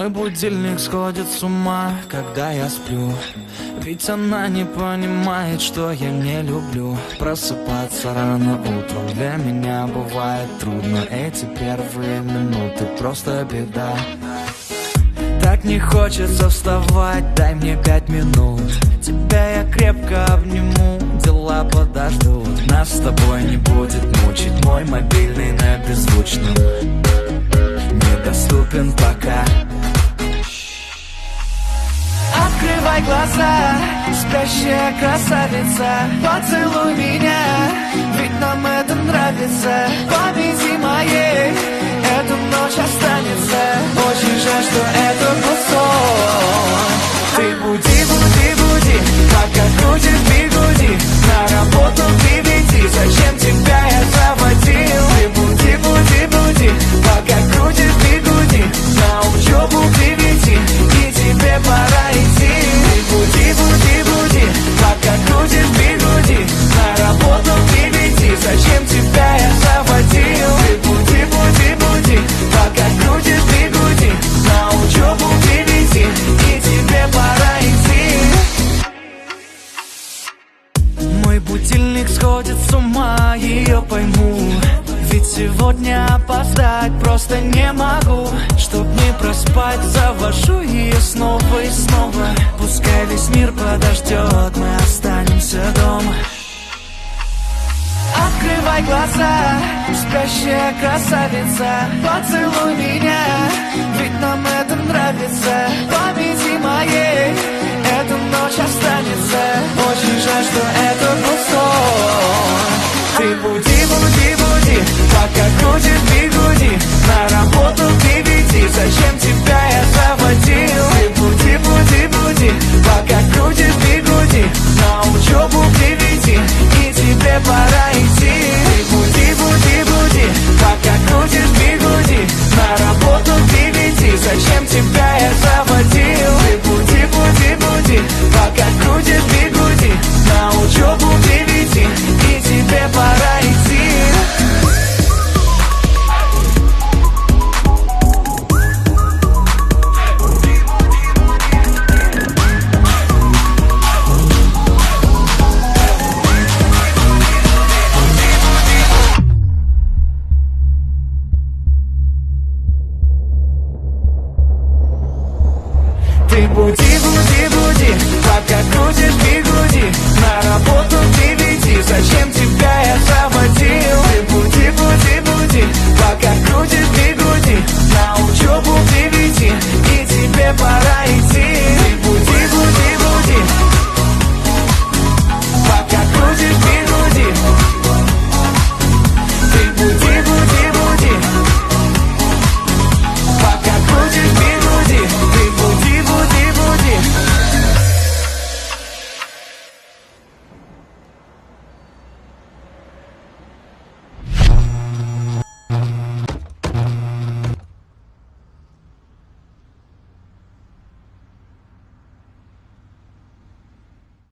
Мой будильник сходит с ума, когда я сплю. Ведь она не понимает, что я не люблю просыпаться рано утром. Для меня бывает трудно. Эти первые минуты просто беда. Так не хочется вставать, дай мне 5 минут. Тебя я крепко обниму, дела подождут. Нас с тобой не будет мучить мой мобильный на беззвучном. Недоступен пока. Открывай глаза, спящая красавица, поцелуй меня, ведь нам это нравится. Памяти моей эта ночь останется. Очень жаль, что это был сон. Ты буди, буди, буди, пока крутит бигуди. На работу к 9, зачем тебя я заводил? Ты буди, буди, буди, пока крутит бигуди. На учебу к 9, и тебе пора идти. Ты буди, буди, буди, пока крутит бигуди. На работу к 9, зачем тебя я заводил? Ты буди, буди, буди, пока крутит бигуди. На учебу к 9, и тебе пора идти. Мой будильник сходит с ума, ее пойму. Ведь сегодня опоздать просто не могу. Чтоб не проспать, завожу ее снова и снова. Пускай весь мир подождет, мы останемся дома. Открывай глаза, спящая красавица, поцелуй меня, ведь нам это нравится. Памяти моей эта ночь останется. Очень жаль, что это был сон. Ты буди, буди, буди, пока крутит бит.